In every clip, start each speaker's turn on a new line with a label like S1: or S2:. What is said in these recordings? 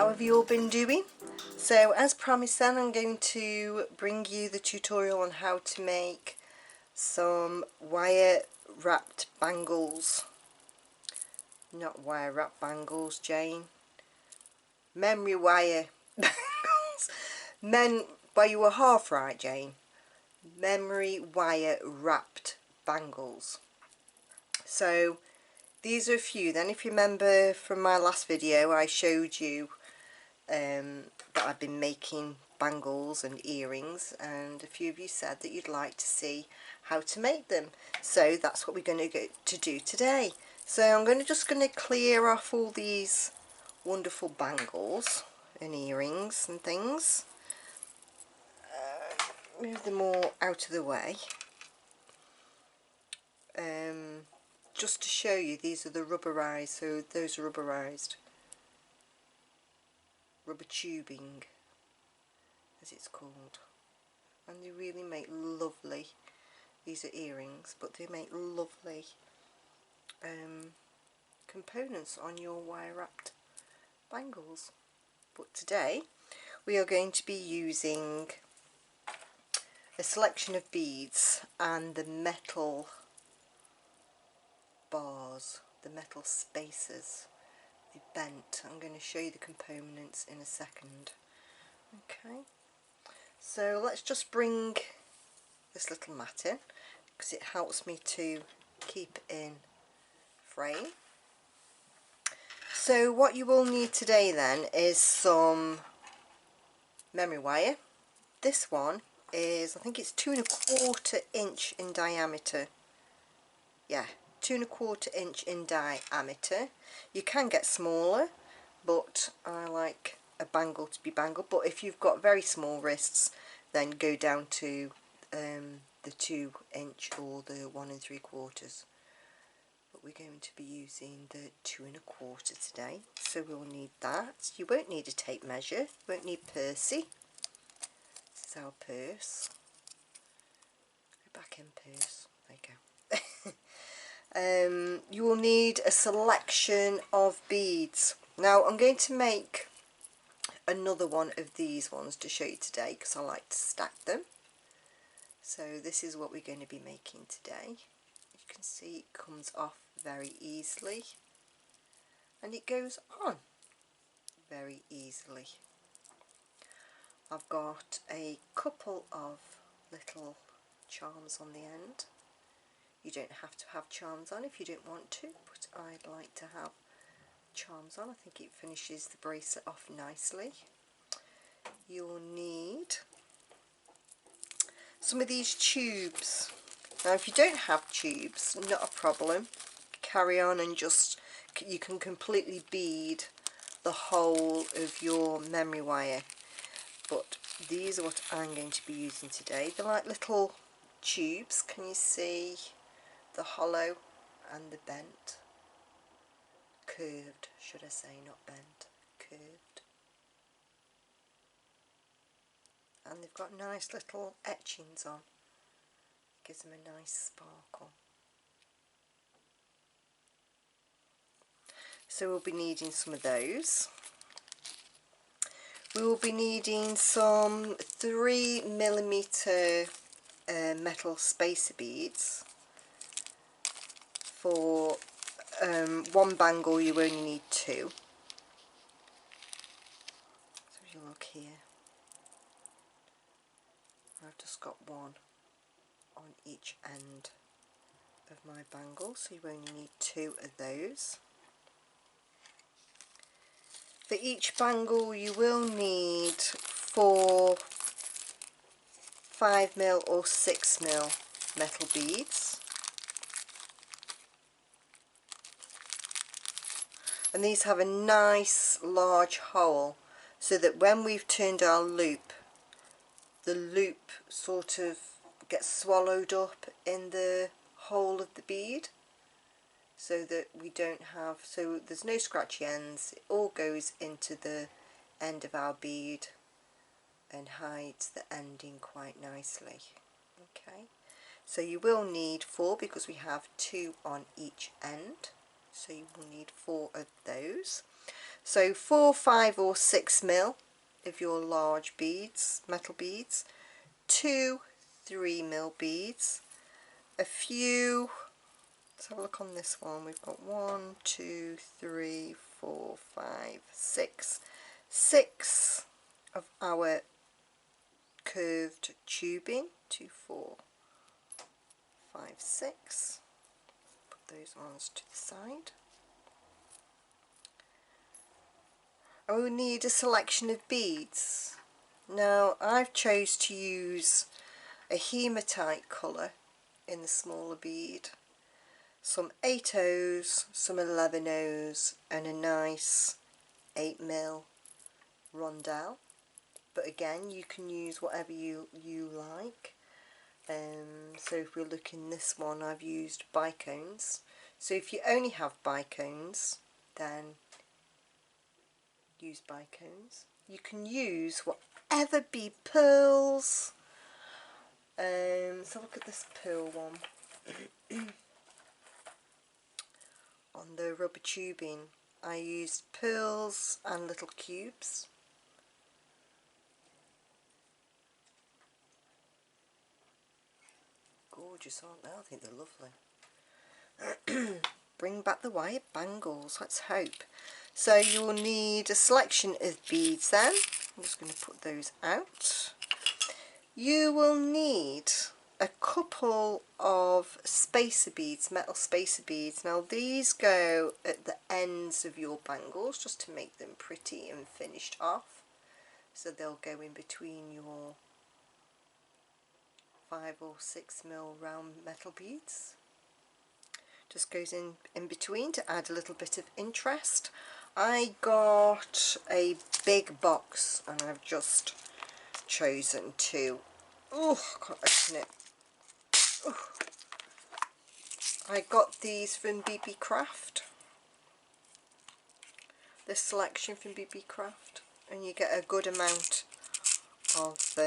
S1: how have you all been doing? So as promised then, I'm going to bring you the tutorial on how to make some wire wrapped bangles. Not wire wrapped bangles, Jane. Memory wire bangles. Well, you were half right, Jane. Memory wire wrapped bangles. So these are a few then. If you remember from my last video, I showed you that I've been making bangles and earrings, and a few of you said that you'd like to see how to make them. So that's what we're going to do today. So I'm just going to clear off all these wonderful bangles and earrings and things. Move them all out of the way. Just to show you, these are the rubberized, so those are rubberized. Rubber tubing, as it's called. And they really make lovely, these are earrings, but they make lovely components on your wire wrapped bangles. But today we are going to be using a selection of beads and the metal bars, the metal spacers, the bent. I'm going to show you the components in a second. Okay, so let's just bring this little mat in because it helps me to keep in frame. So what you will need today then is some memory wire. This one is, I think it's 2 1/4 inch in diameter. Yeah, 2 1/4 inch in diameter. You can get smaller, but I like a bangle to be bangle. But if you've got very small wrists, then go down to the 2 inch or the 1 3/4. But we're going to be using the 2 1/4 today, so we'll need that. You won't need a tape measure, you won't need Percy. This is our purse. Go back in, purse. There you go. You will need a selection of beads. Now I'm going to make another one of these ones to show you today because I like to stack them. So this is what we're going to be making today. You can see it comes off very easily and it goes on very easily. I've got a couple of little charms on the end. You don't have to have charms on if you don't want to, but I'd like to have charms on. I think it finishes the bracelet off nicely. You'll need some of these tubes. Now if you don't have tubes, not a problem, carry on and just, you can completely bead the whole of your memory wire, but these are what I'm going to be using today. They're like little tubes. Can you see the hollow and the bent? Curved, should I say, not bent, curved. And they've got nice little etchings on. Gives them a nice sparkle. So we'll be needing some of those. We will be needing some 3mm metal spacer beads. For one bangle you only need 2. So if you look here, I've just got 1 on each end of my bangle, so you only need 2 of those. For each bangle you will need 4 5mm or 6mm metal beads, and these have a nice large hole so that when we've turned our loop, the loop sort of gets swallowed up in the hole of the bead, so that we don't have, so there's no scratchy ends. It all goes into the end of our bead and hides the ending quite nicely. Okay, so you will need 4 because we have 2 on each end, so you will need 4 of those. So 4, 5 or 6 mil of your large beads, metal beads, 2 3 mil beads, a few, let's have a look on this one, we've got 1 2 3 4 5 6 of our curved tubing, 2 4 5 6, put those ones to the side. I will need a selection of beads. Now I've chose to use a hematite colour in the smaller bead, some 8 O's, some 11 O's and a nice 8 mil rondelle, but again you can use whatever you like. So if we're looking this one, I've used bicones, so if you only have bicones then use bicones. You can use whatever bead, pearls. So look at this pearl one. On the rubber tubing I used pearls and little cubes. Gorgeous, aren't they? I think they're lovely. Bring back the wire bangles, let's hope. So you'll need a selection of beads then. I'm just going to put those out. You will need a couple of spacer beads, metal spacer beads. Now these go at the ends of your bangles just to make them pretty and finished off. So they'll go in between your 5 or 6 mil round metal beads. Just goes in between to add a little bit of interest. I got a big box and I've just chosen to, oh, I can't open it. Oh. I got these from BB Craft, this selection from BB Craft, and you get a good amount of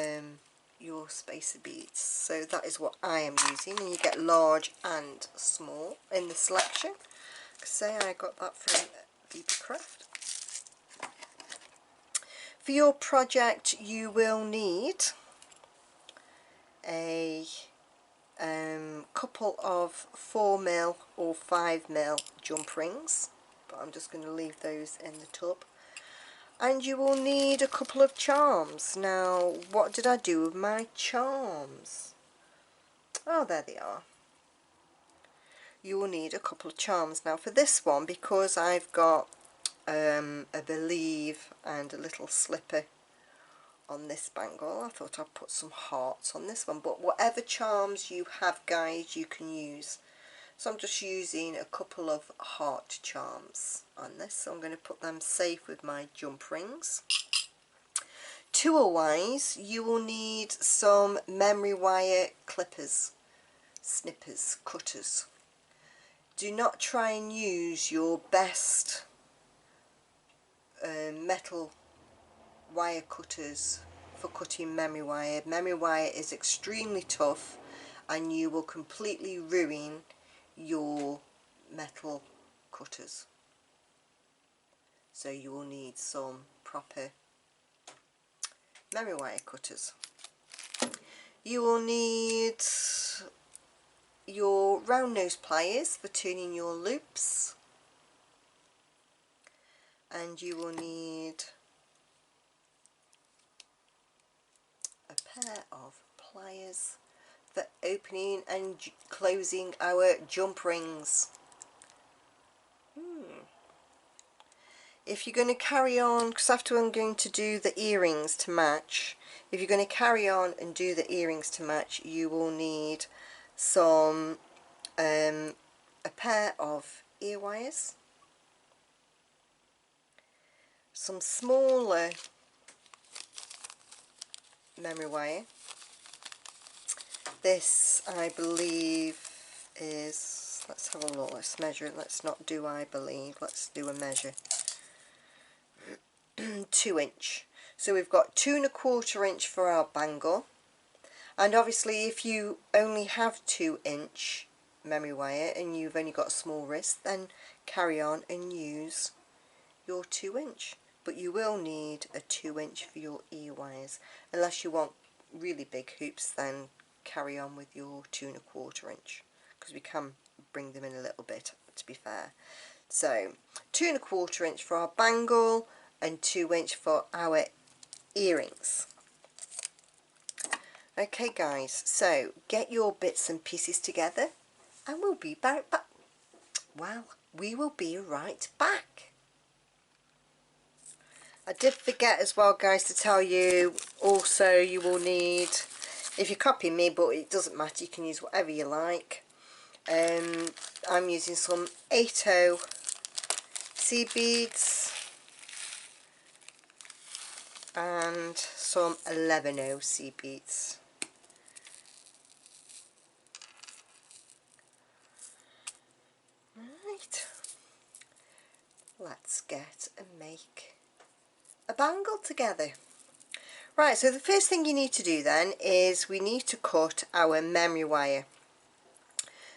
S1: your spacer beads. So that is what I am using, and you get large and small in the selection. Say I got that from BB Craft. For your project you will need a couple of 4 mil or 5 mil jump rings, but I'm just going to leave those in the tub. And you will need a couple of charms. Now what did I do with my charms? Oh, there they are. You will need a couple of charms. Now for this one, because I've got a believe and a little slipper on this bangle, I thought I'd put some hearts on this one, but whatever charms you have guys you can use. So I'm just using a couple of heart charms on this, so I'm going to put them safe with my jump rings. Tool wise, you will need some memory wire clippers, snippers, cutters. Do not try and use your best metal wire cutters for cutting memory wire. Memory wire is extremely tough and you will completely ruin your metal cutters. So you will need some proper memory wire cutters. You will need your round nose pliers for turning your loops, and you will need a pair of pliers for opening and closing our jump rings. If you're going to carry on, because after I'm going to do the earrings to match, if you're going to carry on and do the earrings to match, you will need some a pair of ear wires, some smaller memory wire. This I believe is, let's have a look, let's measure it, let's not do I believe, let's do a measure. 2 inch. So we've got 2 1/4 inch for our bangle, and obviously if you only have 2 inch memory wire and you've only got a small wrist, then carry on and use your 2-inch, but you will need a 2-inch for your ear wires. Unless you want really big hoops, then carry on with your 2 1/4 inch, because we can bring them in a little bit, to be fair. So 2 1/4 inch for our bangle and 2-inch for our earrings. Okay guys, so get your bits and pieces together and we'll be back. Well, we will be right back. I did forget as well guys to tell you, also you will need, if you copy me, but it doesn't matter, you can use whatever you like. I'm using some 8/0 sea beads and some 11/0 sea beads. Right, let's get and make a bangle together. Right, so the first thing you need to do then is we need to cut our memory wire.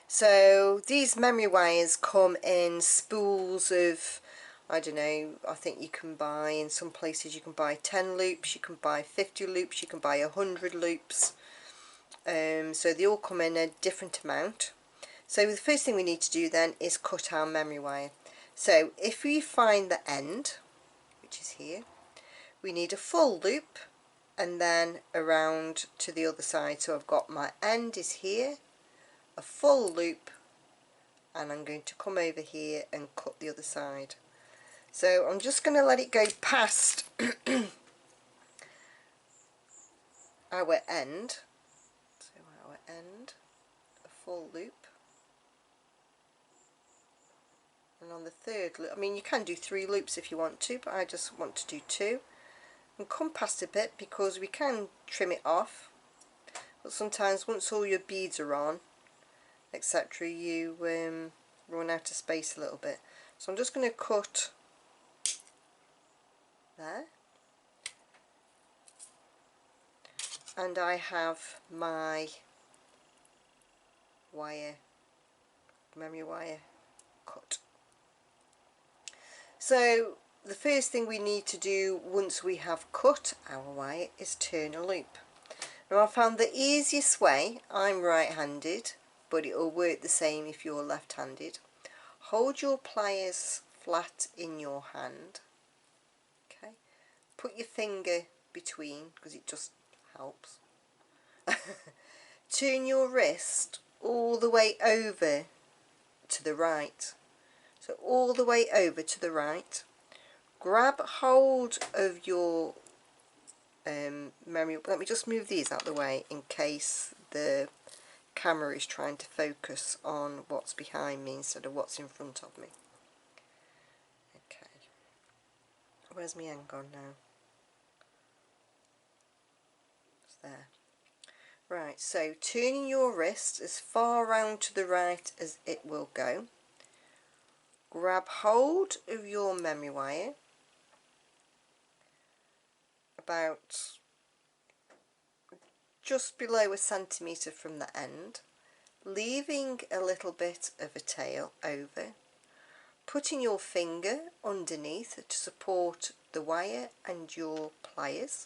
S1: So these memory wires come in spools of, I don't know, I think you can buy, in some places you can buy 10 loops, you can buy 50 loops, you can buy 100 loops. So they all come in a different amount. So the first thing we need to do then is cut our memory wire. So if we find the end, which is here, we need a full loop and then around to the other side. So I've got my end is here, a full loop, and I'm going to come over here and cut the other side. So I'm just going to let it go past our end. So our end, a full loop, and on the third loop, I mean you can do 3 loops if you want to, but I just want to do 2. And come past a bit because we can trim it off, but sometimes once all your beads are on, etc., you run out of space a little bit. So I'm just going to cut there, and I have my wire, memory wire cut. So the first thing we need to do once we have cut our wire is turn a loop. Now I found the easiest way, I'm right-handed, but it will work the same if you're left-handed. Hold your pliers flat in your hand, okay, put your finger between because it just helps. Turn your wrist all the way over to the right, so all the way over to the right. Grab hold of your memory. Let me just move these out of the way in case the camera is trying to focus on what's behind me instead of what's in front of me. Okay, where's my end gone now? It's there. Right, so turning your wrist as far round to the right as it will go. Grab hold of your memory wire about just below a centimetre from the end, leaving a little bit of a tail over, putting your finger underneath to support the wire and your pliers.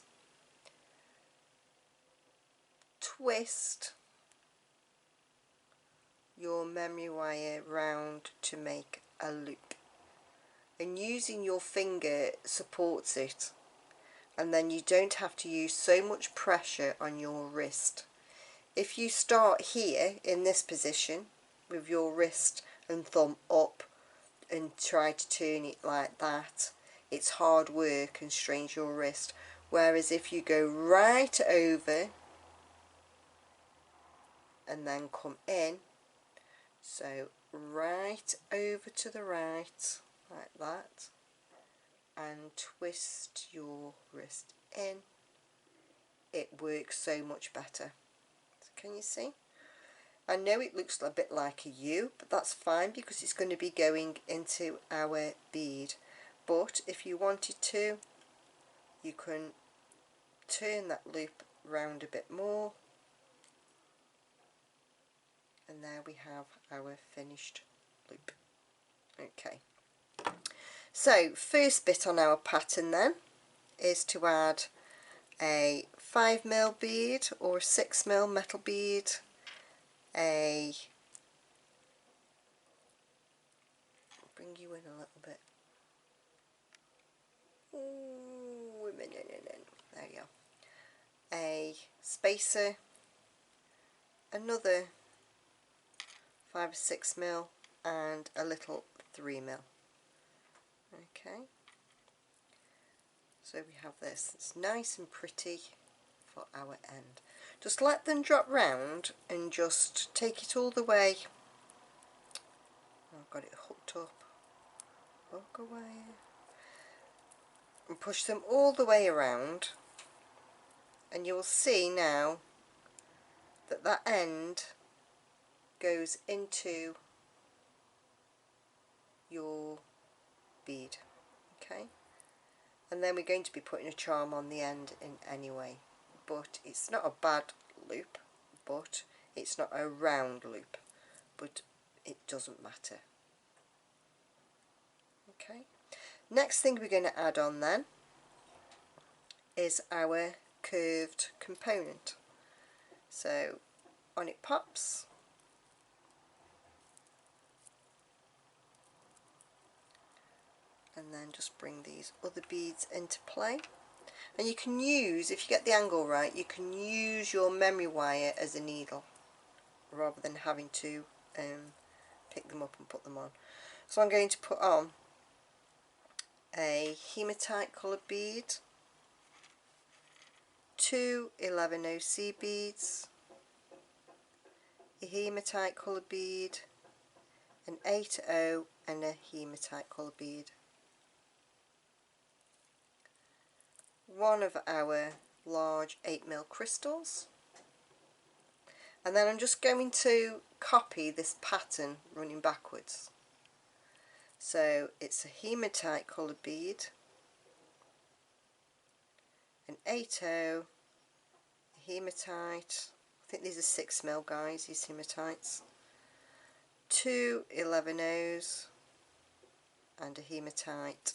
S1: Twist your memory wire round to make a loop, and using your finger supports it, and then you don't have to use so much pressure on your wrist. If you start here in this position with your wrist and thumb up and try to turn it like that, it's hard work and strains your wrist. Whereas if you go right over and then come in, so right over to the right like that, and twist your wrist in, it works so much better. So can you see? I know it looks a bit like a U, but that's fine because it's going to be going into our bead. But if you wanted to, you can turn that loop round a bit more, and there we have our finished loop. Okay, So first bit on our pattern then is to add a 5mm bead or a 6mm metal bead, bring you in a little bit. Ooh, there you go. A spacer, another 5 or 6mm, and a little 3mm. Okay, so we have this. It's nice and pretty for our end. Just let them drop round and just take it all the way. I've got it hooked up. Hook away. And push them all the way around, and you will see now that that end goes into your bead. Okay, and then we're going to be putting a charm on the end in any way, but it's not a bad loop, but it's not a round loop, but it doesn't matter. Okay, next thing we're going to add on then is our curved component. So on it pops, and then just bring these other beads into play. And you can use, if you get the angle right, you can use your memory wire as a needle rather than having to pick them up and put them on. So I'm going to put on a hematite coloured bead, 2 11OC beads, a hematite coloured bead, an 8O, and a hematite coloured bead. One of our large 8mm crystals, and then I'm just going to copy this pattern running backwards. So it's a hematite coloured bead, an 8O, hematite, I think these are 6mm guys, these hematites, 2 11Os and a hematite,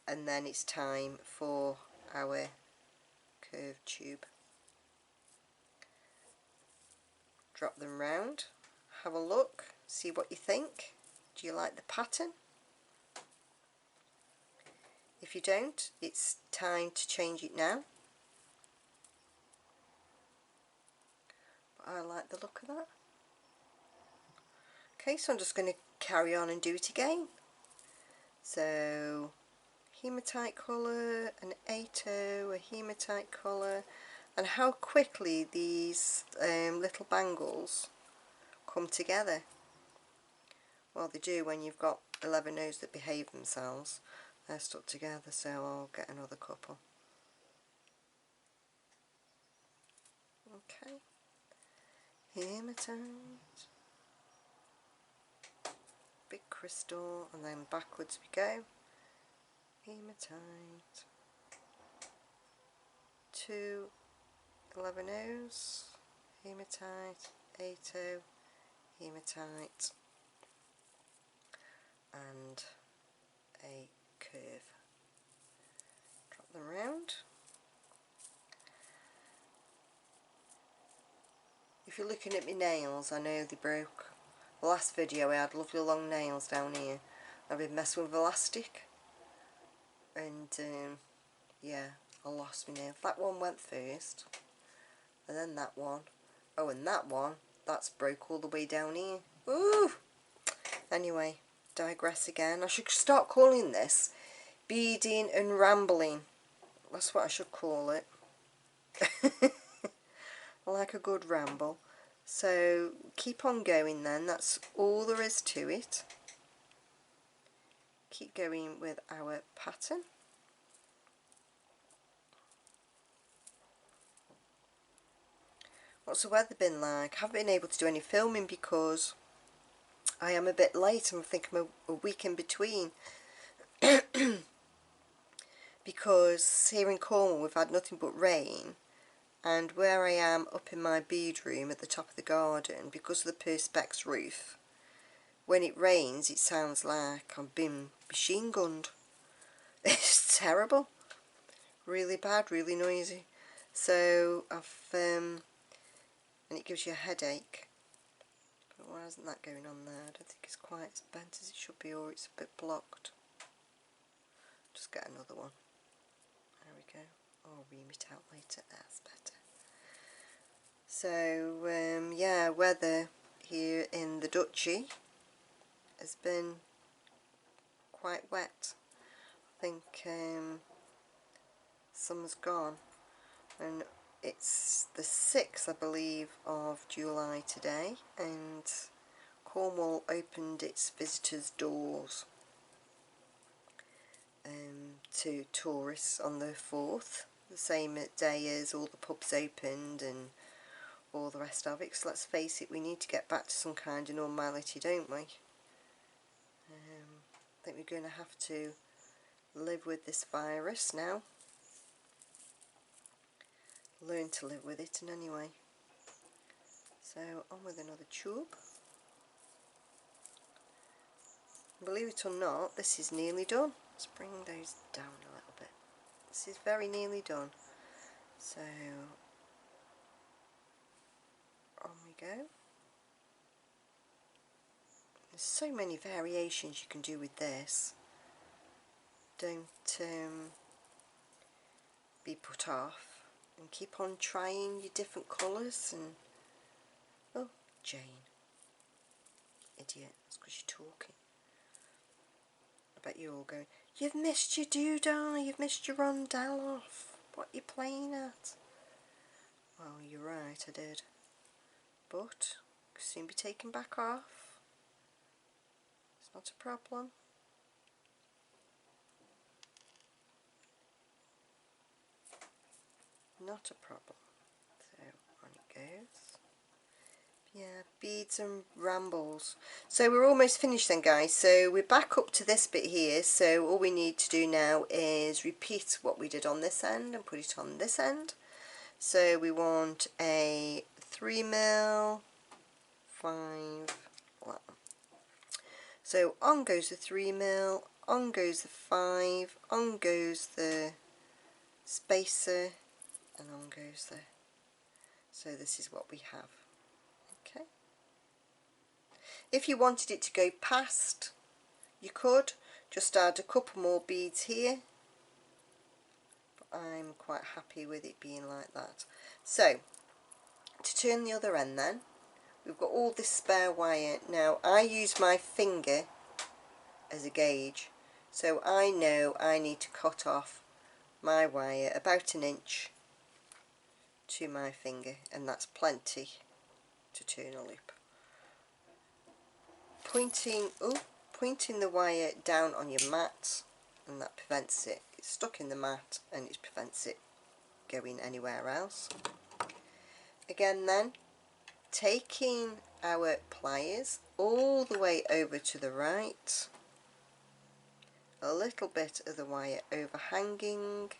S1: and then it's time for our curved tube. Drop them round, have a look, see what you think. Do you like the pattern? If you don't, it's time to change it now. But I like the look of that. Okay, so I'm just going to carry on and do it again. So hematite colour, an 8O, a hematite colour, and how quickly these little bangles come together. Well, they do when you've got 11Os that behave themselves. They're stuck together, so I'll get another couple. Okay, hematite, big crystal, and then backwards we go. Hematite, 2 11Os, hematite, 8O, hematite, and a curve. Drop them round. If you're looking at my nails, I know they broke. The last video I had lovely long nails down here. I've been messing with elastic, and yeah, I lost my nail. That one went first, and then that one. Oh, and that one, that's broke all the way down here. Ooh! Anyway, digress again. I should start calling this beading and rambling. That's what I should call it. I like a good ramble. So keep on going then, that's all there is to it. Keep going with our pattern. What's the weather been like? I haven't been able to do any filming because I am a bit late. I think I'm a week in between. Because here in Cornwall we've had nothing but rain, and where I am up in my bead room at the top of the garden, because of the perspex roof, when it rains it sounds like I'm being machine gunned. It's terrible, really bad, really noisy. So and it gives you a headache. But why isn't that going on there? I don't think it's quite as bent as it should be, or it's a bit blocked. Just get another one. There we go. I'll ream it out later. That's better. So yeah, weather here in the Duchy has been quite wet. I think summer's gone, and it's the 6th, I believe, of July today, and Cornwall opened its visitors' doors to tourists on the 4th, the same day as all the pubs opened and all the rest of it, because let's face it, we need to get back to some kind of normality, don't we? I think we're going to have to live with this virus now. Learn to live with it in any way. So on with another tube. Believe it or not, this is nearly done. Let's bring those down a little bit. This is very nearly done. So on we go. There's so many variations you can do with this. Don't be put off, and keep on trying your different colours. And oh, Jane, idiot, that's because you're talking. I bet you're all going, you've missed your doodah, you've missed your rondelle off. What are you playing at? Well, you're right, I did. But could soon be taken back off. It's not a problem. Not a problem. So on it goes. Yeah, beads and rambles. So we're almost finished then, guys. So we're back up to this bit here. So all we need to do now is repeat what we did on this end and put it on this end. So we want a 3mm, 5. Well, so on goes the 3mm, on goes the 5, on goes the spacer, and on goes the. So this is what we have. Okay. If you wanted it to go past, you could just add a couple more beads here, but I'm quite happy with it being like that. So to turn the other end then, we've got all this spare wire. Now I use my finger as a gauge, so I know I need to cut off my wire about 1 inch to my finger, and that's plenty to turn a loop. Pointing the wire down on your mat, and that prevents it. It's stuck in the mat and it prevents it going anywhere else. Again then, taking our pliers all the way over to the right, a little bit of the wire overhanging,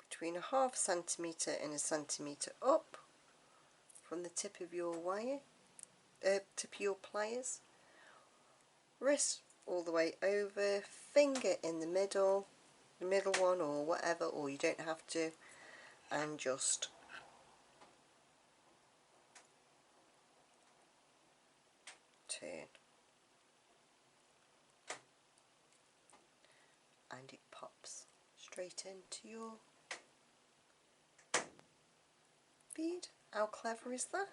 S1: between a ½ centimetre and a centimetre up from the tip of your wire, tip of your pliers, wrist all the way over, finger in the middle one or whatever, or you don't have to, and just turn, and it pops straight into your bead. How clever is that?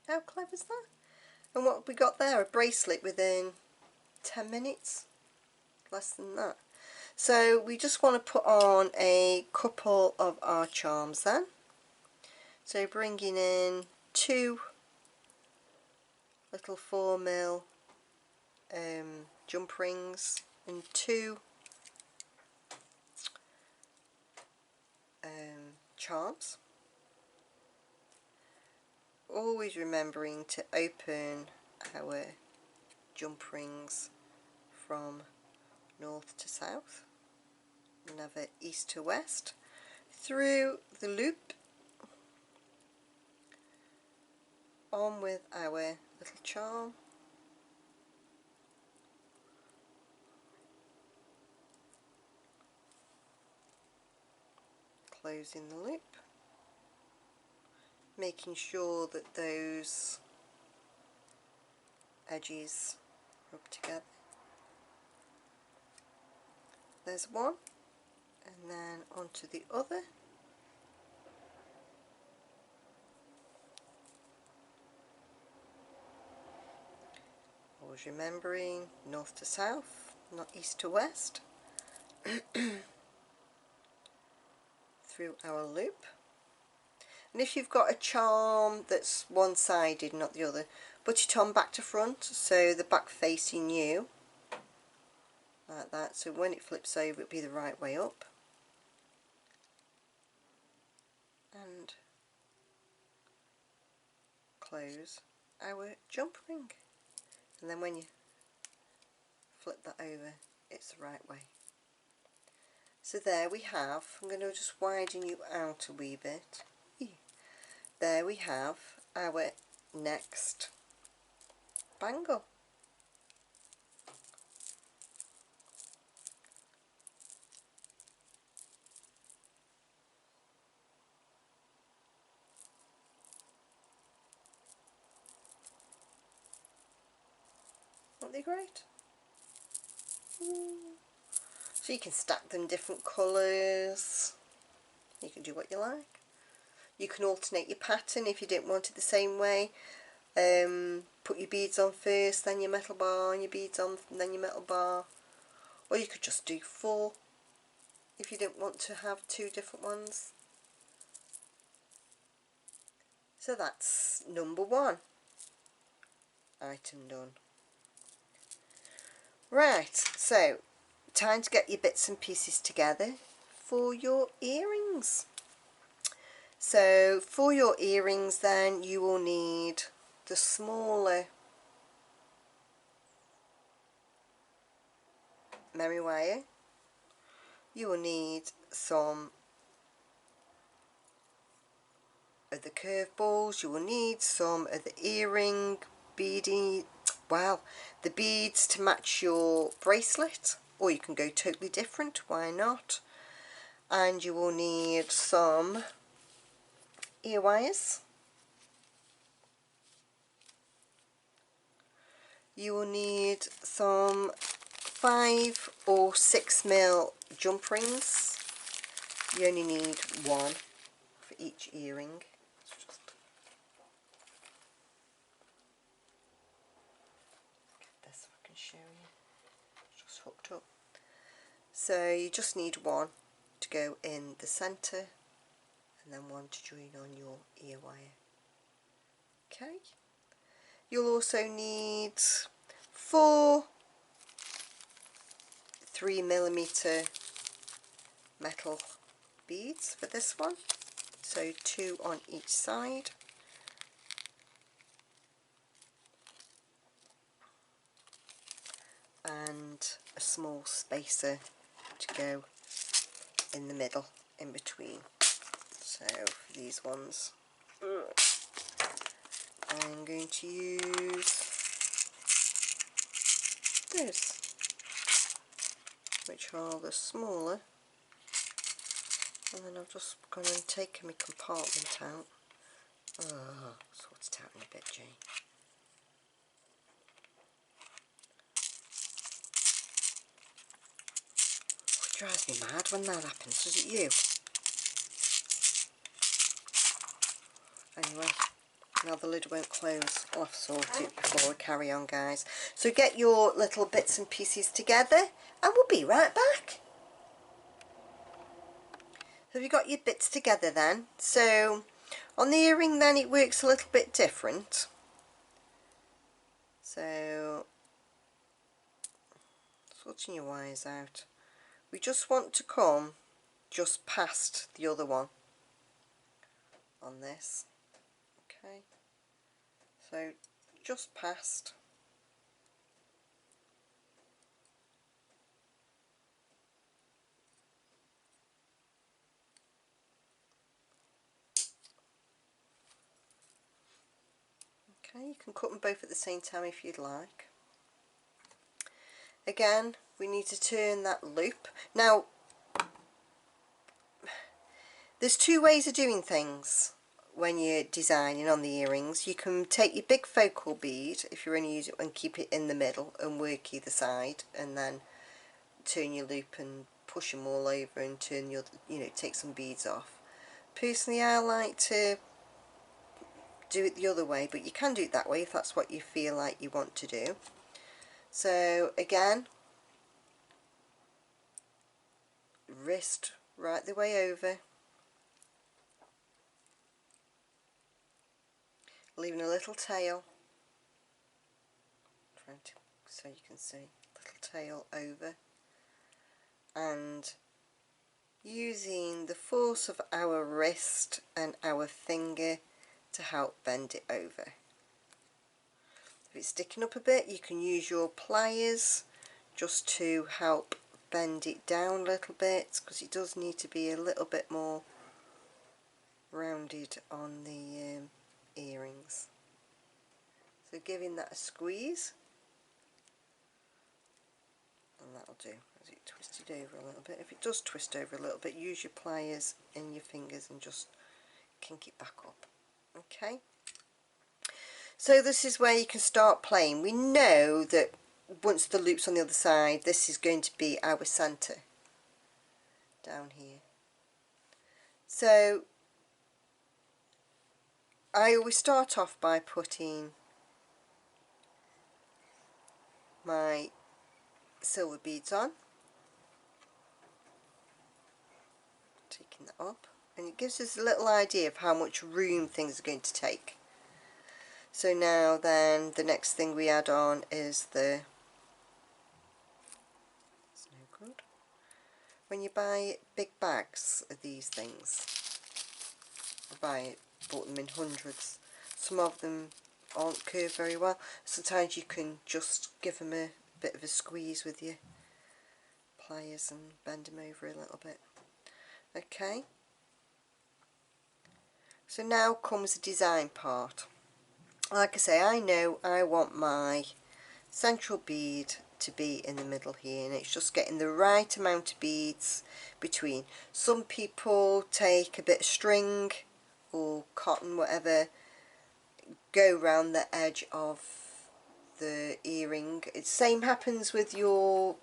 S1: How clever is that? And what have we got there? A bracelet within 10 minutes? Less than that. So we just want to put on a couple of our charms then. So bringing in 2 little 4mm jump rings and 2 charms. Always remembering to open our jump rings from north to south, never east to west, through the loop, on with our little charm. Closing the loop, making sure that those edges rub together. There's one, and then onto the other. Always remembering north to south, not east to west, through our loop. And if you've got a charm that's one-sided, not the other, put it on back to front, so the back facing you, like that, so when it flips over it'll be the right way up. And close our jump ring, and then when you flip that over it's the right way. So there we have, I'm going to just widen you out a wee bit. There we have our next bangle. Aren't they great? So you can stack them different colours, you can do what you like. You can alternate your pattern if you didn't want it the same way. Put your beads on first, then your metal bar, and your beads on, and then your metal bar. Or you could just do 4 if you didn't want to have 2 different ones. So that's number 1 item done. Right, so time to get your bits and pieces together for your earrings. So for your earrings then you will need the smaller memory wire, you will need some of the curve balls, you will need some of the earring beading, well, the beads to match your bracelet, or you can go totally different, why not? And you will need some ear wires, you will need some 5 or 6 mil jump rings. You only need 1 for each earring. Just get this so I can show you. It's just hooked up. So you just need 1 to go in the centre, and then 1 to join on your ear wire. Okay. You'll also need 4 3mm metal beads for this one, so 2 on each side. And a small spacer to go in the middle, in between. So for these ones I'm going to use this, which are the smaller, and then I've just gone and taken my compartment out. Sort it out in a bit, Jane. It drives me mad when that happens, does it you? Anyway, now the lid won't close. I'll have to sort it before I carry on, guys. So get your little bits and pieces together and we'll be right back. Have you got your bits together then? So on the earring then it works a little bit different. So sorting your wires out. We just want to come just past the other one on this. Okay. So just past. Okay, you can cut them both at the same time if you'd like. Again, we need to turn that loop. Now, there's two ways of doing things when you're designing on the earrings. You can take your big focal bead, if you're going to use it, and keep it in the middle and work either side, and then turn your loop and push them all over and turn your, take some beads off. Personally, I like to do it the other way, but you can do it that way if that's what you feel like you want to do. So again, wrist right the way over, leaving a little tail, trying to, so you can see, little tail over, and using the force of our wrist and our finger to help bend it over. If it's sticking up a bit, you can use your pliers just to help bend it down a little bit, because it does need to be a little bit more rounded on the earrings. So giving that a squeeze, and that'll do. As it twisted over a little bit. If it does twist over a little bit, use your pliers in your fingers and just kink it back up. Okay, so this is where you can start playing. We know that once the loop's on the other side, this is going to be our centre down here. So I always start off by putting my silver beads on, taking that up, and it gives us a little idea of how much room things are going to take. So now then, the next thing we add on is the, it's no good, when you buy big bags of these things, bought them in hundreds, some of them aren't curved very well. Sometimes you can just give them a bit of a squeeze with your pliers and bend them over a little bit. Okay, so now comes the design part. Like I say, I know I want my central bead to be in the middle here, and it's just getting the right amount of beads between. Some people take a bit of string or cotton, whatever, go round the edge of the earring. The same happens with your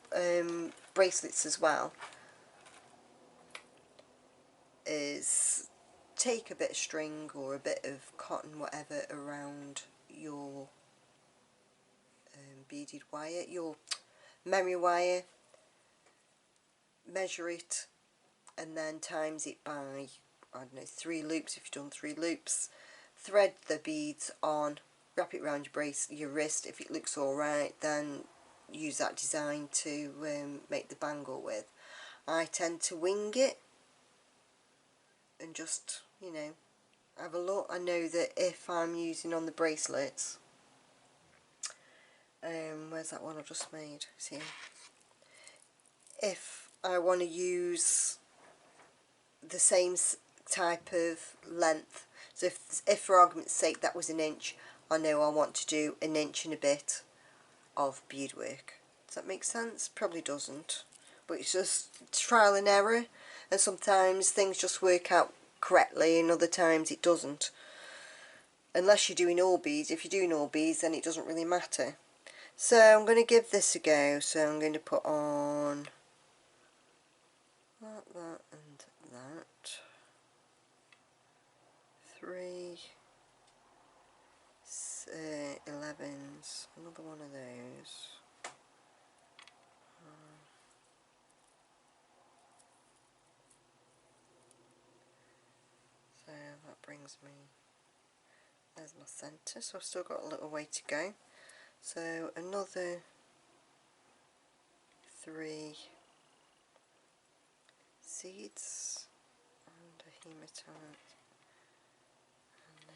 S1: bracelets as well, is take a bit of string or a bit of cotton, whatever, around your beaded wire, your memory wire, measure it, and then times it by, I don't know, 3 loops if you've done 3 loops. Thread the beads on, wrap it around your wrist. If it looks alright, then use that design to make the bangle with. I tend to wing it and just, have a look. I know that if I'm using on the bracelets, where's that one I just made? See, if I want to use the same type of length, so if for argument's sake that was 1 inch, I know I want to do 1 inch and a bit of beadwork. Does that make sense? Probably doesn't, but it's just trial and error, and sometimes things just work out correctly and other times it doesn't, unless you're doing all beads. If you're doing all beads, then it doesn't really matter. So I'm going to give this a go. So I'm going to put on that and that, 3 11s, another one of those, so that brings me, there's my centre, so I've still got a little way to go. So another 3 seeds and a hematite, and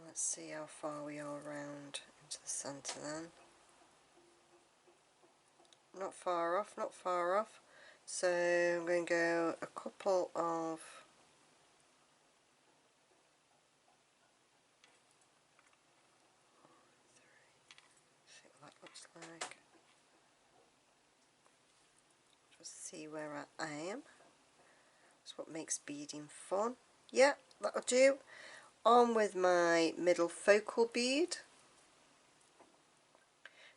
S1: let's see how far we are round into the centre then. Not far off, not far off. So I'm going to go a couple of see where I am. That's what makes beading fun. Yeah, that'll do. On with my middle focal bead,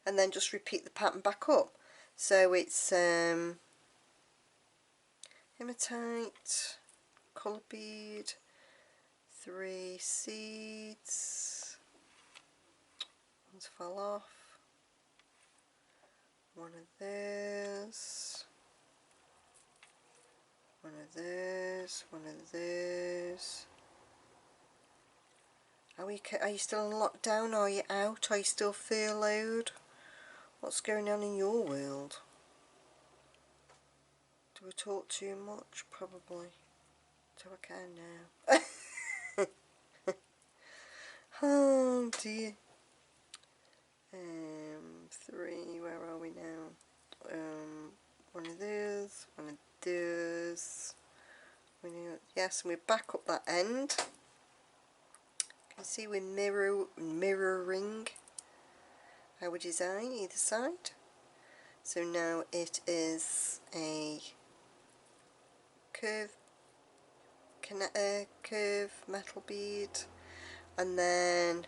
S1: and then just repeat the pattern back up. So it's hematite, colour bead, 3 seeds, one's fell off, one of those, one of those, one of those. Are you still in lockdown? Are you out? Are you still furloughed? What's going on in your world? Do we talk too much? Probably. Do I can now? Oh dear. 3, where are we now? One of those, one of those. Yes, and we're back up that end. You can see we're mirroring our design either side. So now it is a curve metal bead, and then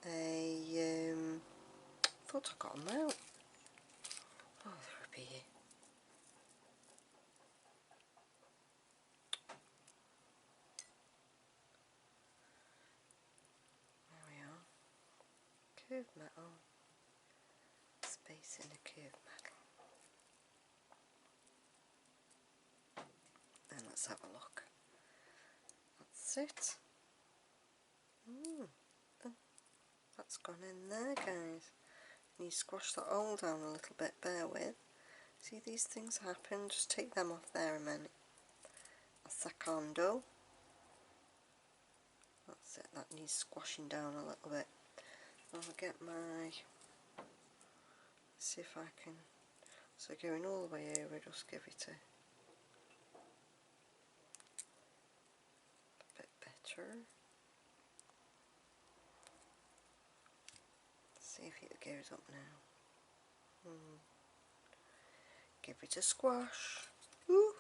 S1: a thought I got them out. Oh, there would be. There we are. Curved metal. Space in a curved metal. Then let's have a look. That's it. That's gone in there, guys. And you squash that hole down a little bit, bear with. See, these things happen, just take them off there a minute. A secondo. That's it, that needs squashing down a little bit. I'll get my, see if I can, so going all the way over, just give it a bit better. See if it goes up now. Give it a squash. Ooh.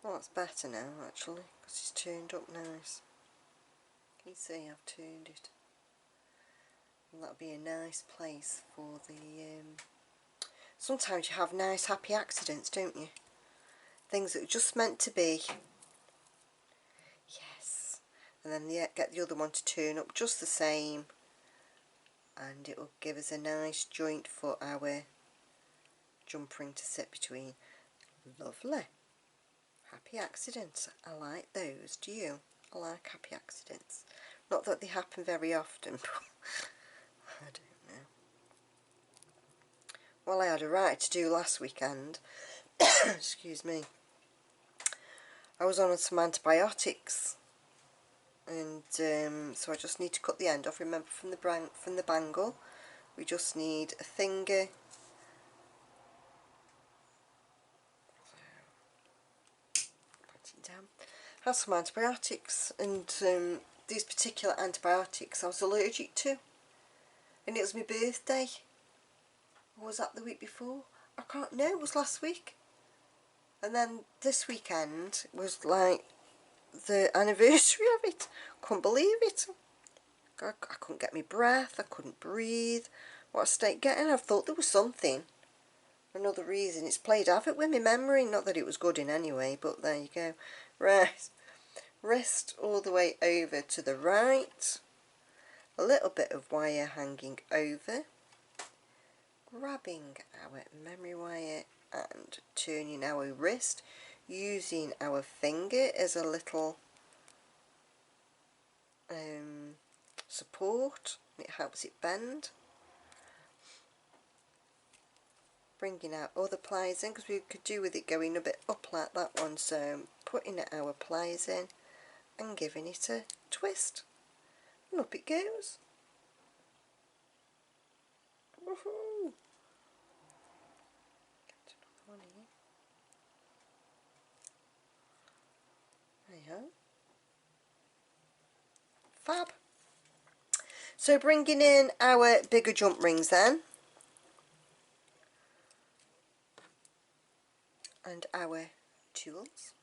S1: Well, that's better now actually, because it's turned up nice. Can you see I've turned it? And that'll be a nice place for the sometimes you have nice happy accidents, don't you? Things that are just meant to be. Yes. And then get the other one to turn up just the same, and it will give us a nice joint for our jump ring to sit between. Lovely. Happy accidents. I like those. Do you? I like happy accidents. Not that they happen very often, but I don't know. Well, I had a right to do last weekend. Excuse me. I was on some antibiotics, and so I just need to cut the end off. Remember, from the bangle, we just need a finger. Down. Had some antibiotics, and these particular antibiotics I was allergic to, and it was my birthday. Or was that the week before? I can't know, it was last week. And then this weekend was like the anniversary of it. Couldn't believe it. I couldn't get my breath, I couldn't breathe. What a state getting. I thought there was something. Another reason. It's played havoc with my memory. Not that it was good in any way, but there you go. Right. Wrist all the way over to the right. A little bit of wire hanging over. Grabbing our memory wire and turning our wrist, using our finger as a little support. It helps it bend. Bringing our other pliers in, because we could do with it going a bit up like that one, so putting our pliers in and giving it a twist, and up it goes. Woohoo! Get another one here. There you go. Fab. So bringing in our bigger jump rings then, and our tools,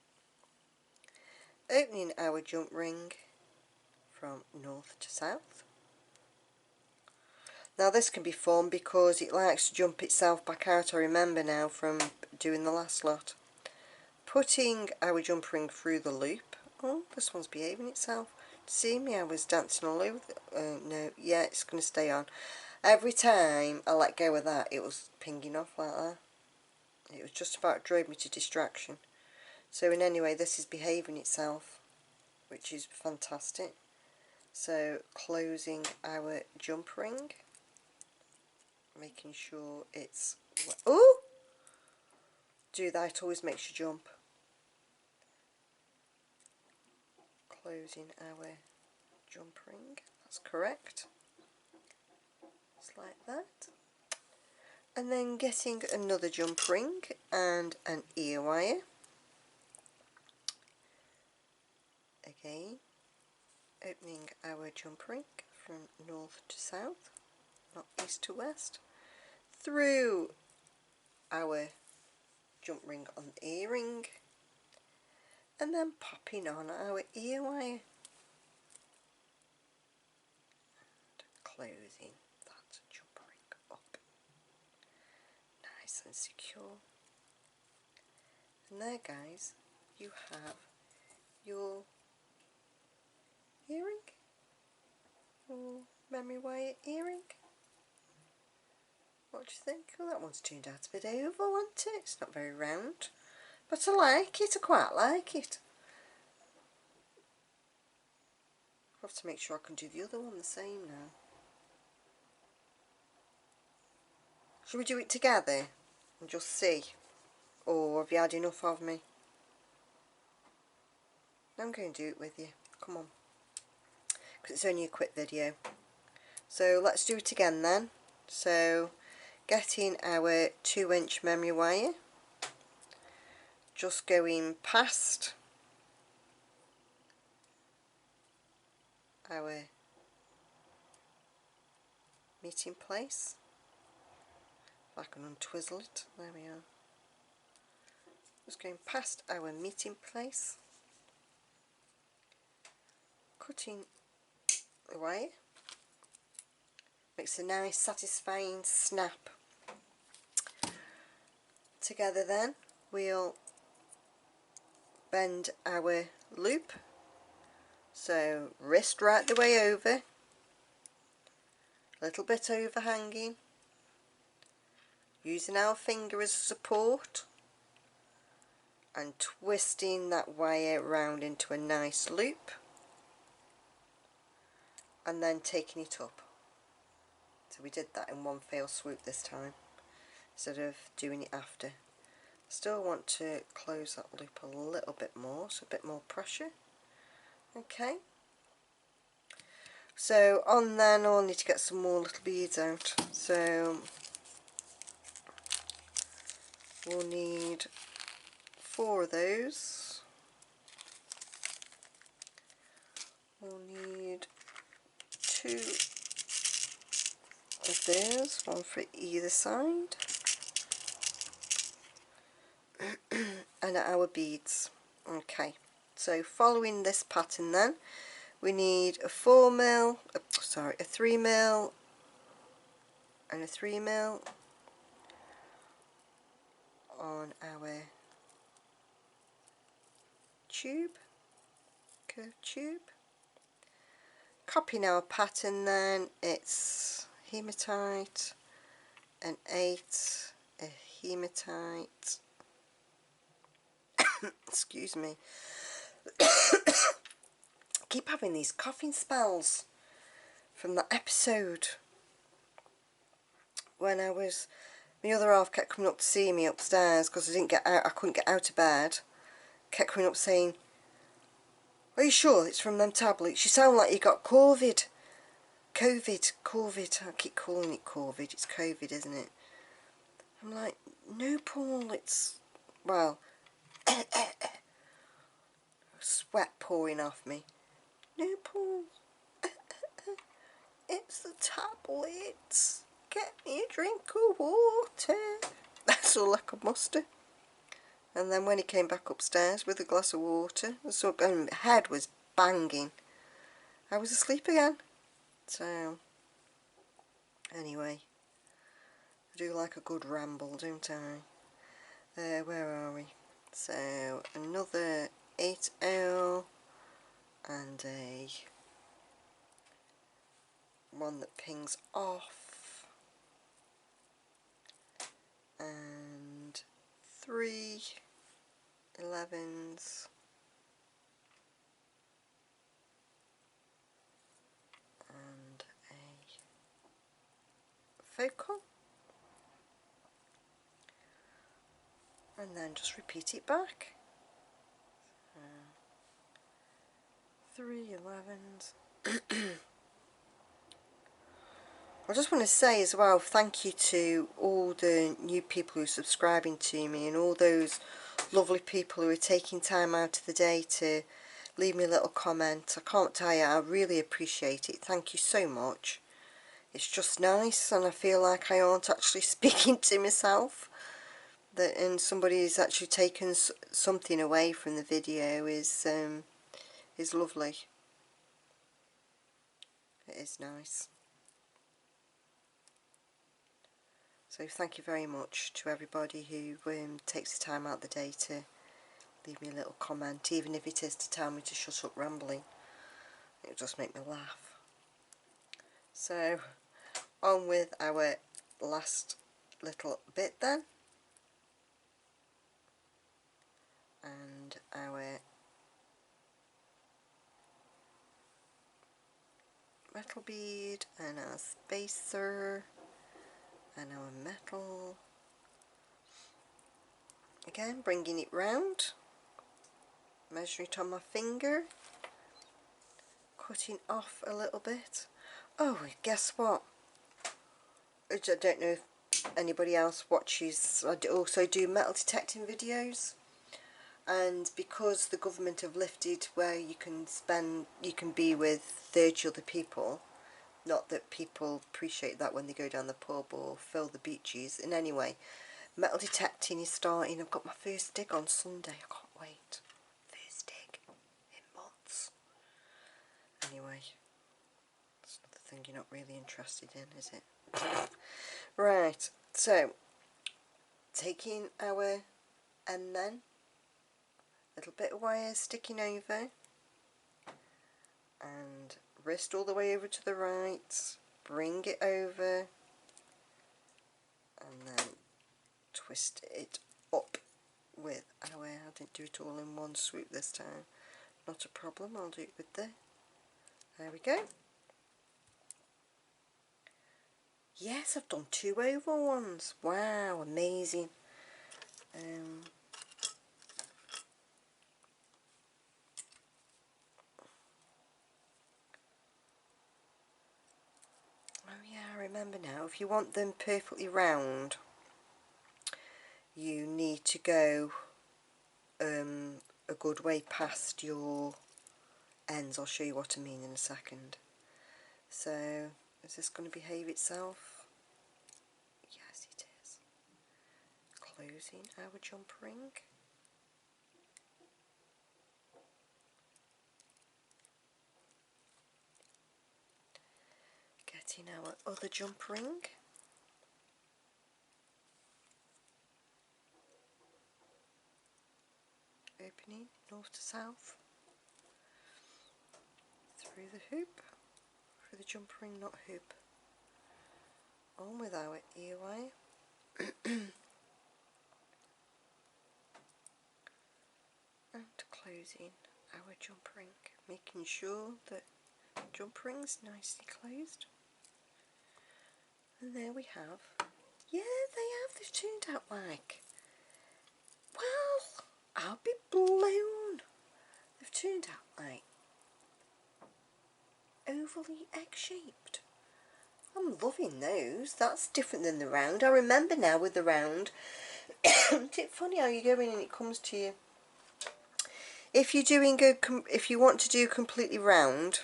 S1: opening our jump ring from north to south. Now this can be fun because it likes to jump itself back out, I remember now from doing the last lot. Putting our jump ring through the loop. Oh, this one's behaving itself. See me, I was dancing all over no, yeah, it's going to stay on. Every time I let go of that, it was pinging off like that. It was just about drove me to distraction. So in any way, this is behaving itself, which is fantastic. So closing our jump ring, making sure it's, oh, do that, always makes you jump. Closing our jump ring, that's correct. Just like that. And then getting another jump ring and an ear wire. Again, opening our jump ring from north to south, not east to west, through our jump ring on the earring, and then popping on our ear wire, and closing that jump ring up, nice and secure. And there guys, you have your earring, your memory wire earring. What do you think? Oh, that one's turned out a bit oval, hasn't it? It's not very round, but I like it, I quite like it. I'll have to make sure I can do the other one the same now. Shall we do it together and just see? Or have you had enough of me? I'm going to do it with you. Come on. Because it's only a quick video. So let's do it again then. So getting our 2-inch memory wire, just going past our meeting place. If I can untwizzle it, there we are. Just going past our meeting place, cutting the wire, makes a nice satisfying snap. Together then we'll bend our loop, so wrist right the way over, a little bit overhanging, using our finger as support and twisting that wire round into a nice loop, and then taking it up. So we did that in one fell swoop this time instead of doing it after. Still want to close that loop a little bit more, so a bit more pressure. Okay, so on then I'll need to get some more little beads out. So we'll need 4 of those. We'll need 2 of those, one for either side, and our beads. Okay, so following this pattern then, we need a 4mm, sorry, a 3mm and a 3mm on our tube, curved tube. Copying our pattern then, it's hematite, an 8, a hematite, excuse me, keep having these coughing spells from that episode when I was, my other half kept coming up to see me upstairs because I couldn't get out of bed, kept coming up saying, "Are you sure it's from them tablets? You sound like you got COVID." COVID, I keep calling it COVID, it's COVID, isn't it? I'm like, no Paul, it's, well, sweat pouring off me. No Paul, the tablets. Get me a drink of water. That's all I could muster. And then when he came back upstairs with a glass of water, so my head was banging. I was asleep again. So, anyway, I do like a good ramble, don't I? Where are we? So, another 8 owl and a one that pings off, and 3 11s, and a focal, and then just repeat it back. 3 11s. I just want to say as well, thank you to all the new people who are subscribing to me, and all those lovely people who are taking time out of the day to leave me a little comment. I can't tell you, I really appreciate it. Thank you so much. It's just nice, and I feel like I aren't actually speaking to myself. And somebody has actually taken something away from the video is lovely. It is nice. So thank you very much to everybody who takes the time out of the day to leave me a little comment, even if it is to tell me to shut up rambling. It'll just make me laugh. So on with our last little bit then, and our metal bead and our spacer and our metal. Again, bringing it round, measuring it on my finger, cutting off a little bit. Oh, guess what? I don't know if anybody else watches. I also do metal detecting videos, and because the government have lifted where you can be with 30 other people, not that people appreciate that when they go down the pub or fill the beaches. And anyway, metal detecting is starting. I've got my first dig on Sunday. I can't wait. First dig in months. Anyway, that's another thing you're not really interested in, is it? Right, so taking our end then, little bit of wire sticking over, and wrist all the way over to the right, bring it over, and then twist it up with our, I didn't do it all in one swoop this time, not a problem, I'll do it with there we go. Yes, I've done 2 oval ones, wow, amazing. Oh yeah, I remember now, if you want them perfectly round, you need to go a good way past your ends. I'll show you what I mean in a second. So, is this going to behave itself? Yes, it is. Closing our jump ring. Getting our other jump ring. Opening north to south. Through the hoop. Through the jump ring, not hoop. On with our ear wire. And closing our jump ring. Making sure that jump ring's nicely closed. And there we have. Yeah, they have. They've turned out like, well, I'll be blown. They've turned out like overly egg-shaped. I'm loving those. That's different than the round. I remember now with the round. Isn't it funny how you go in and it comes to you? If you're doing if you want to do completely round,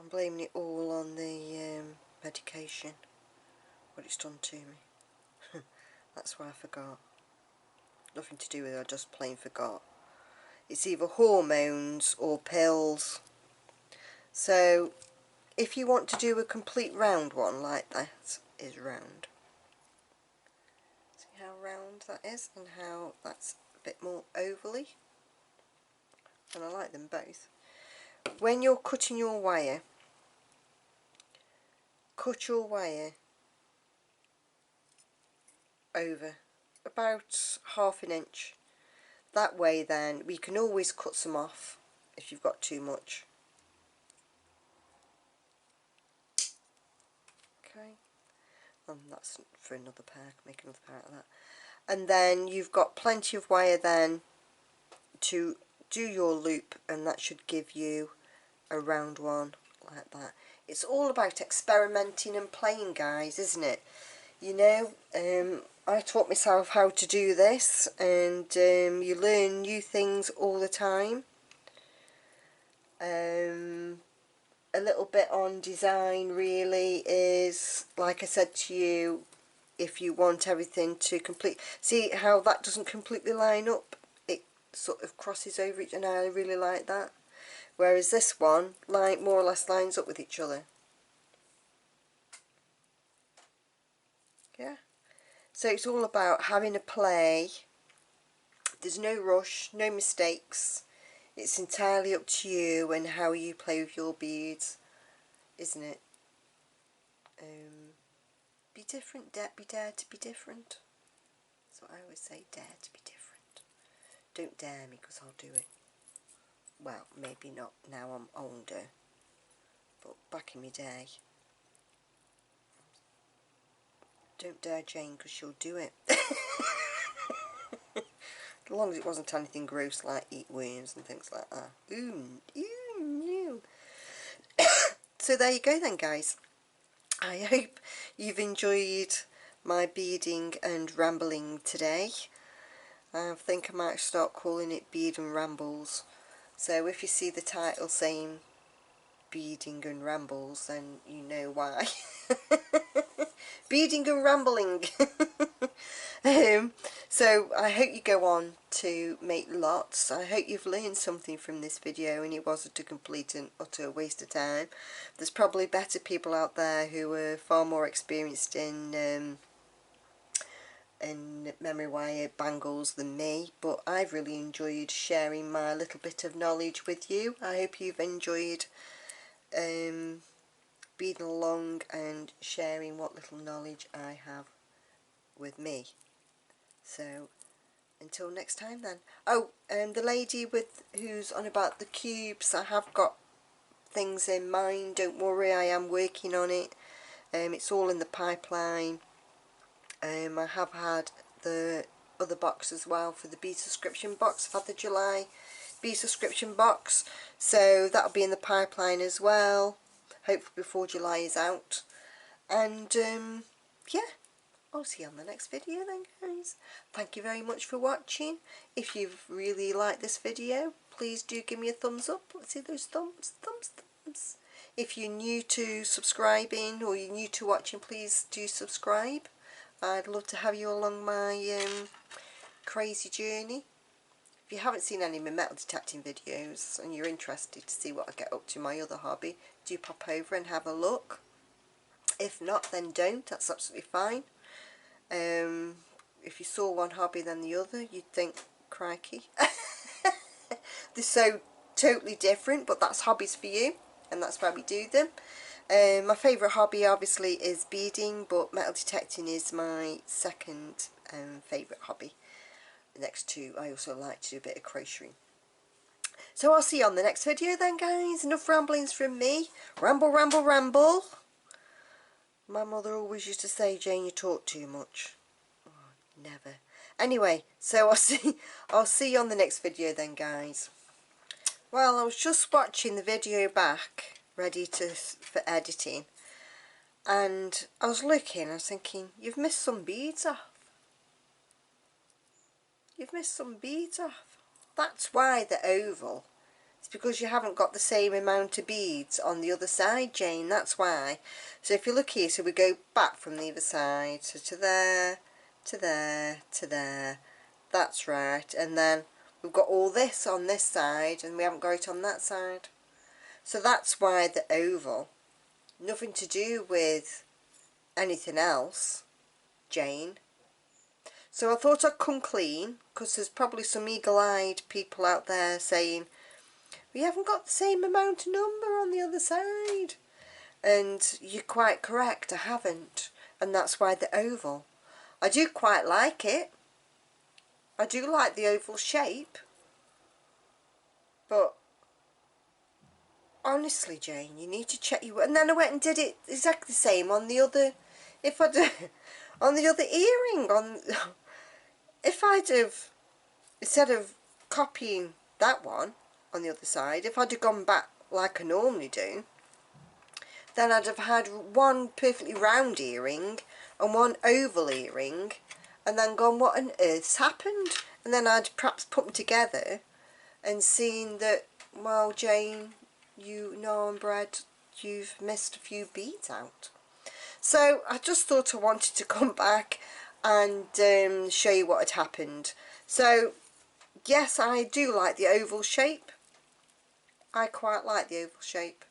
S1: I'm blaming it all on the medication, what it's done to me. That's why I forgot. Nothing to do with it, I just plain forgot. It's either hormones or pills. So if you want to do a complete round one like that is round. See how round that is and how that's a bit more ovally. And I like them both. When you're cutting your wire, cut your wire over about ½ an inch. That way then we can always cut some off if you've got too much. Okay, and that's for another pair, make another pair of that. And then you've got plenty of wire then to do your loop, and that should give you a round one like that. It's all about experimenting and playing, guys, isn't it? You know, I taught myself how to do this, and you learn new things all the time. A little bit on design really is, like I said to you, if you want everything to complete, see how that doesn't completely line up, it sort of crosses over each, and I really like that. Whereas this one, like, more or less lines up with each other. Yeah. So it's all about having a play. There's no rush, no mistakes. It's entirely up to you and how you play with your beads, isn't it? Be different, be dare to be different. That's what I always say, dare to be different. Don't dare me, because I'll do it. Well, maybe not now I'm older, but back in my day. Don't dare Jane, because she'll do it. As long as it wasn't anything gross like eat worms and things like that. Ooh, no. So there you go then, guys. I hope you've enjoyed my beading and rambling today. I think I might start calling it Bead and Rambles. So if you see the title saying Beading and Rambles, then you know why. Beading and rambling. So I hope you go on to make lots. I hope you've learned something from this video and it wasn't a complete and utter waste of time. There's probably better people out there who are far more experienced in memory wire bangles than me, but I've really enjoyed sharing my little bit of knowledge with you. I hope you've enjoyed being along and sharing what little knowledge I have with me. So until next time then. Oh, the lady who's on about the cubes, I have got things in mind, don't worry, I am working on it. It's all in the pipeline. I have had the other box as well for the bee subscription box. I've had the July bee subscription box, so that'll be in the pipeline as well, hopefully before July is out. And yeah, I'll see you on the next video then, guys. Thank you very much for watching. If you've really liked this video, please do give me a thumbs up. Let's see those thumbs. If you're new to subscribing or you're new to watching, please do subscribe. I'd love to have you along my crazy journey. If you haven't seen any of my metal detecting videos and you're interested to see what I get up to my other hobby, do pop over and have a look. If not, then don't, that's absolutely fine. If you saw one hobby then the other, you'd think, crikey. They're so totally different, but that's hobbies for you, and that's why we do them. My favourite hobby obviously is beading, but metal detecting is my second favourite hobby. Next to, I also like to do a bit of crocheting. So I'll see you on the next video then, guys. Enough ramblings from me. Ramble, ramble, ramble. My mother always used to say, Jane, you talk too much. Oh, never. Anyway, so I'll see you on the next video then, guys. Well, I was just watching the video back, ready for editing, and I was looking, I was thinking, you've missed some beads off. You've missed some beads off. That's why the oval It's because you haven't got the same amount of beads on the other side, Jane, that's why. So if you look here, so we go back from the other side, so to there, to there, to there, that's right, and then we've got all this on this side and we haven't got it on that side. So that's why the oval. Nothing to do with anything else, Jane. So I thought I'd come clean, because there's probably some eagle-eyed people out there saying, we haven't got the same amount of number on the other side. And you're quite correct, I haven't. And that's why the oval. I do quite like it. I do like the oval shape. But honestly, Jane, you need to check your... And then I went and did it exactly the same on the other... If I do... On the other earring, on... If I'd have... Instead of copying that one on the other side, if I'd have gone back like I normally do, then I'd have had one perfectly round earring and one oval earring, and then gone, what on earth's happened? And then I'd perhaps put them together and seen that, well, Jane, you know and bred, you've missed a few beads out. So I just thought I wanted to come back and show you what had happened. So yes, I do like the oval shape. I quite like the oval shape.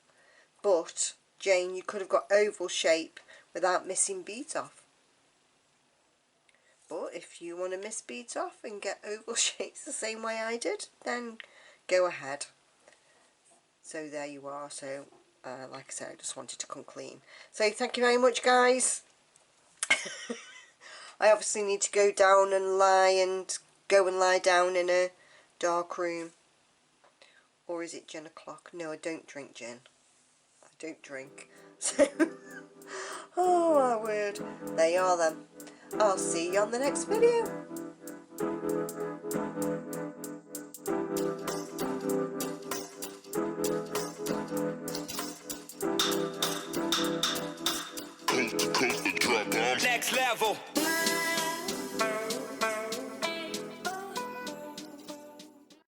S1: But Jane, you could have got oval shape without missing beads off. But if you want to miss beads off and get oval shapes the same way I did, then go ahead. So there you are. So like I said, I just wanted to come clean. So thank you very much, guys. I obviously need to go down and lie down in a dark room. Or is it gin o'clock? No, I don't drink gin. I don't drink. So, oh my word. There you are then. I'll see you on the next video.
S2: Next level.